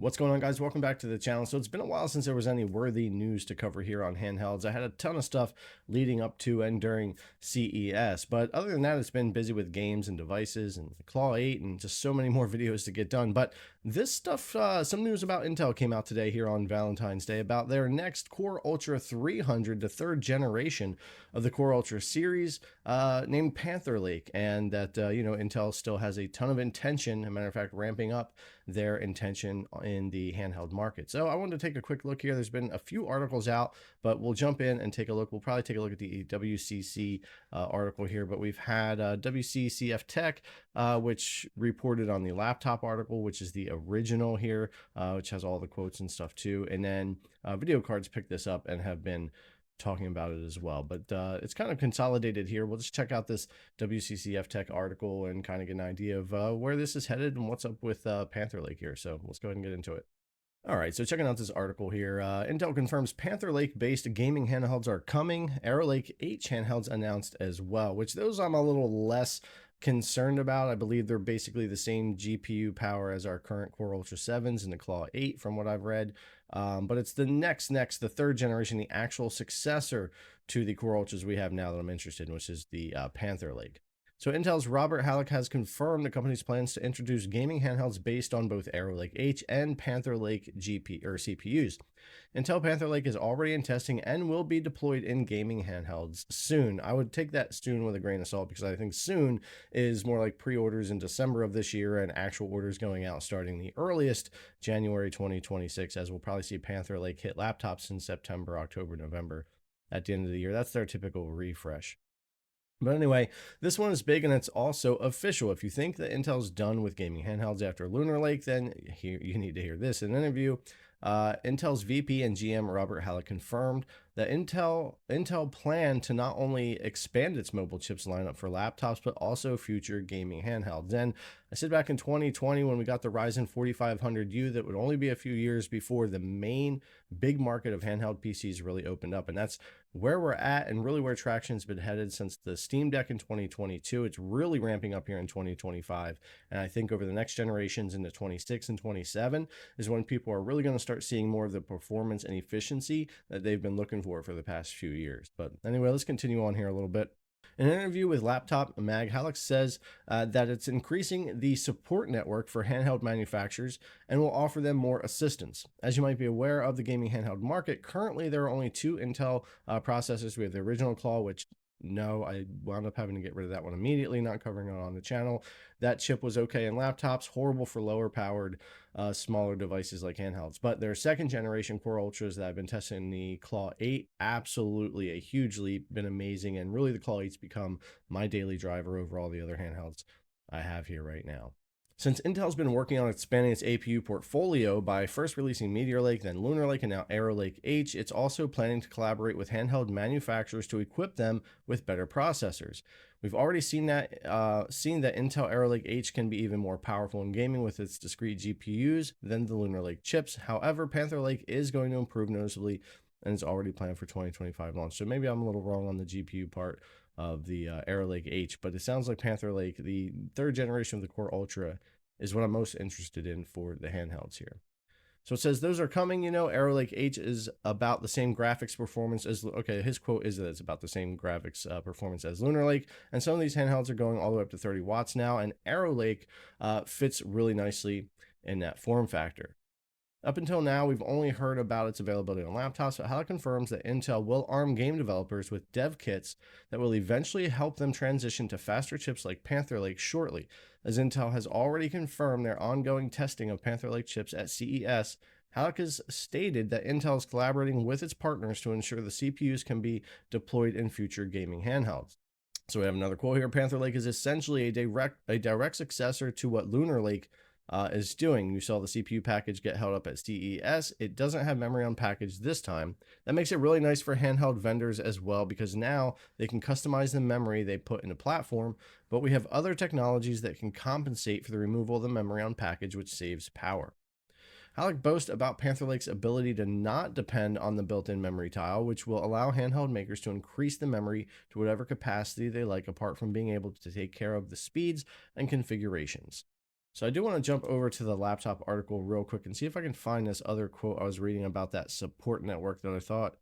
What's going on, guys? Welcome back to the channel. So it's been a while since there was any worthy news to cover here on handhelds. I had a ton of stuff leading up to and during CES, but other than that, it's been busy with games and devices and the Claw 8 and just so many more videos to get done. But this stuff, some news about Intel came out today here on Valentine's Day about their next Core Ultra 300, the third generation of the Core Ultra series, named Panther Lake, and that Intel still has a ton of intention, as a matter of fact, ramping up their intention in the handheld market. So I wanted to take a quick look here. There's been a few articles out, but we'll jump in and take a look. We'll probably take a look at the WCC article here, but we've had WCCF Tech, which reported on the laptop article, which is the original here, which has all the quotes and stuff too. And then Video Cards picked this up and have been talking about it as well, but it's kind of consolidated here. We'll just check out this WCCF Tech article and kind of get an idea of where this is headed and what's up with Panther Lake here. So let's go ahead and get into it. All right, so checking out this article here, Intel confirms Panther Lake-based gaming handhelds are coming. Arrow Lake H handhelds announced as well, which those I'm a little less concerned about. I believe they're basically the same GPU power as our current Core Ultra 7s and the Claw 8 from what I've read. But it's the the third generation, the actual successor to the Core Ultras we have now that I'm interested in, which is the Panther Lake. So Intel's Robert Halleck has confirmed the company's plans to introduce gaming handhelds based on both Arrow Lake H and Panther Lake CPUs. Intel Panther Lake is already in testing and will be deployed in gaming handhelds soon. I would take that soon with a grain of salt because I think soon is more like pre-orders in December of this year and actual orders going out starting the earliest January 2026, as we'll probably see Panther Lake hit laptops in September, October, November at the end of the year. That's their typical refresh. But anyway, this one is big and it's also official. If you think that Intel's done with gaming handhelds after Lunar Lake, then you need to hear this. In an interview, Intel's VP and GM Robert Halleck confirmed that Intel planned to not only expand its mobile chips lineup for laptops, but also future gaming handhelds. And I said back in 2020 when we got the Ryzen 4500U that would only be a few years before the main big market of handheld PCs really opened up. And that's where we're at and really where traction's been headed since the Steam Deck in 2022. It's really ramping up here in 2025. And I think over the next generations into 26 and 27 is when people are really going to start seeing more of the performance and efficiency that they've been looking for the past few years. But anyway, let's continue on here a little bit. In an interview with Laptop Mag, Halleck says that it's increasing the support network for handheld manufacturers and will offer them more assistance. As you might be aware of the gaming handheld market, currently there are only two Intel processors. We have the original Claw, which no, I wound up having to get rid of that one immediately, not covering it on the channel. That chip was okay in laptops, horrible for lower powered, smaller devices like handhelds. But their second generation Core Ultras that I've been testing, the Claw 8, absolutely a huge leap, been amazing. And really the Claw 8's become my daily driver over all the other handhelds I have here right now. Since Intel's been working on expanding its APU portfolio by first releasing Meteor Lake, then Lunar Lake, and now Arrow Lake H, it's also planning to collaborate with handheld manufacturers to equip them with better processors. We've already seen that Intel Arrow Lake H can be even more powerful in gaming with its discrete GPUs than the Lunar Lake chips. However, Panther Lake is going to improve noticeably and is already planned for 2025 launch. So maybe I'm a little wrong on the GPU part of the Arrow Lake H, but it sounds like Panther Lake, the third generation of the Core Ultra, is what I'm most interested in for the handhelds here. So it says those are coming, Arrow Lake H is about the same graphics performance as, okay, his quote is that it's about the same graphics performance as Lunar Lake. And some of these handhelds are going all the way up to 30 watts now. And Arrow Lake fits really nicely in that form factor. Up until now, we've only heard about its availability on laptops, but Halleck confirms that Intel will arm game developers with dev kits that will eventually help them transition to faster chips like Panther Lake shortly. As Intel has already confirmed their ongoing testing of Panther Lake chips at CES, Halleck has stated that Intel is collaborating with its partners to ensure the CPUs can be deployed in future gaming handhelds. So we have another quote here. Panther Lake is essentially a direct successor to what Lunar Lake is doing. You saw the CPU package get held up at CES. It doesn't have memory on package this time. That makes it really nice for handheld vendors as well, because now they can customize the memory they put in a platform, but we have other technologies that can compensate for the removal of the memory on package, which saves power. Halleck boasts about Panther Lake's ability to not depend on the built-in memory tile, which will allow handheld makers to increase the memory to whatever capacity they like, apart from being able to take care of the speeds and configurations. So I do want to jump over to the laptop article real quick and see if I can find this other quote I was reading about that support network that I thought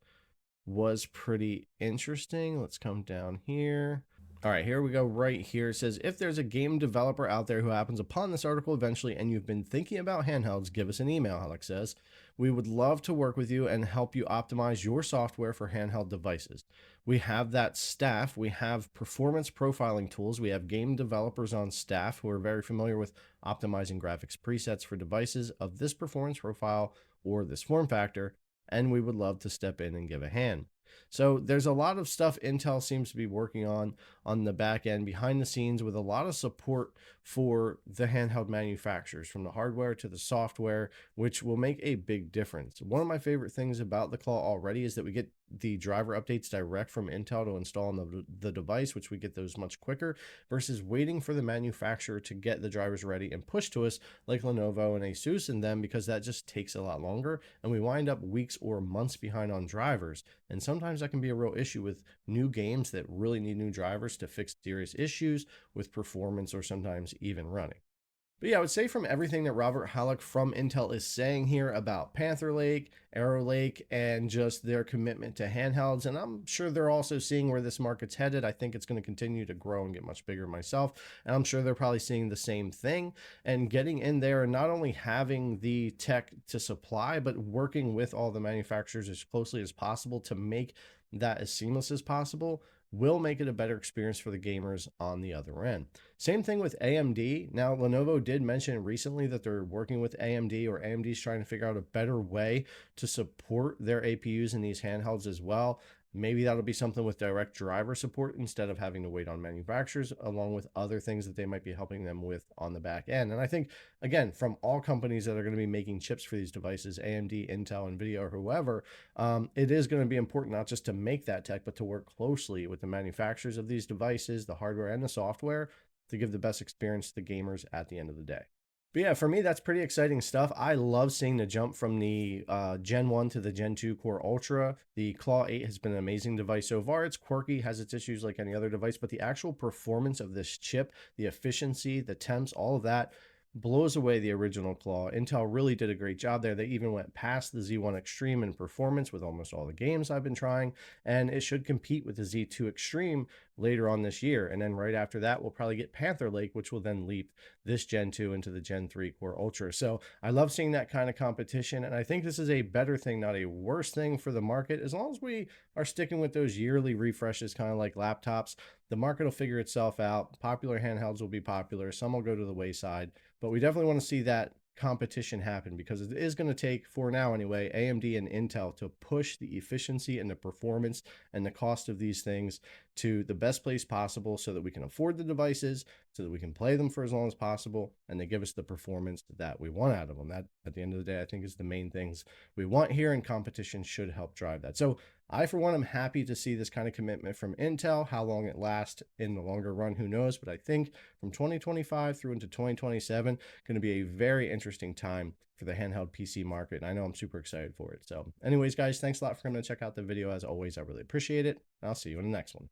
was pretty interesting. Let's come down here. All right, here we go right here. It says, if there's a game developer out there who happens upon this article eventually and you've been thinking about handhelds, give us an email, Alex says. We would love to work with you and help you optimize your software for handheld devices. We have that staff. We have performance profiling tools. We have game developers on staff who are very familiar with optimizing graphics presets for devices of this performance profile or this form factor, and we would love to step in and give a hand. So there's a lot of stuff Intel seems to be working on the back end behind the scenes with a lot of support for the handheld manufacturers, from the hardware to the software, which will make a big difference. One of my favorite things about the Claw already is that we get the driver updates direct from Intel to install on the device, which we get those much quicker versus waiting for the manufacturer to get the drivers ready and push to us like Lenovo and ASUS and them, because that just takes a lot longer and we wind up weeks or months behind on drivers. And sometimes that can be a real issue with new games that really need new drivers to fix serious issues with performance or sometimes even running. But yeah, I would say from everything that Robert Halleck from Intel is saying here about Panther Lake, Arrow Lake, and just their commitment to handhelds, and I'm sure they're also seeing where this market's headed. I think it's going to continue to grow and get much bigger myself, and I'm sure they're probably seeing the same thing and getting in there and not only having the tech to supply, but working with all the manufacturers as closely as possible to make that as seamless as possible will make it a better experience for the gamers on the other end. Same thing with AMD. Now, Lenovo did mention recently that they're working with AMD, or AMD's trying to figure out a better way to support their APUs in these handhelds as well. Maybe that'll be something with direct driver support instead of having to wait on manufacturers, along with other things that they might be helping them with on the back end. And I think, again, from all companies that are going to be making chips for these devices, AMD, Intel, NVIDIA, or whoever, it is going to be important not just to make that tech, but to work closely with the manufacturers of these devices, the hardware and the software, to give the best experience to the gamers at the end of the day. But yeah, for me, that's pretty exciting stuff. I love seeing the jump from the Gen 1 to the Gen 2 Core Ultra. The Claw 8 has been an amazing device so far. It's quirky, has its issues like any other device, but the actual performance of this chip, the efficiency, the temps, all of that blows away the original Claw. Intel really did a great job there. They even went past the Z1 Extreme in performance with almost all the games I've been trying, and it should compete with the Z2 Extreme later on this year. And then right after that, we'll probably get Panther Lake, which will then leap this Gen 2 into the Gen 3 Core Ultra. So I love seeing that kind of competition, and I think this is a better thing, not a worse thing for the market. As long as we are sticking with those yearly refreshes, kind of like laptops, the market will figure itself out. Popular handhelds will be popular. Some will go to the wayside, but we definitely want to see that competition happen, because it is going to take, for now anyway, AMD and Intel to push the efficiency and the performance and the cost of these things to the best place possible so that we can afford the devices, so that we can play them for as long as possible, and they give us the performance that we want out of them. That, at the end of the day, I think is the main things we want here, and competition should help drive that. So I, for one, am happy to see this kind of commitment from Intel. How long it lasts in the longer run, who knows? But I think from 2025 through into 2027, going to be a very interesting time for the handheld PC market. And I know I'm super excited for it. So anyways, guys, thanks a lot for coming to check out the video. As always, I really appreciate it. I'll see you in the next one.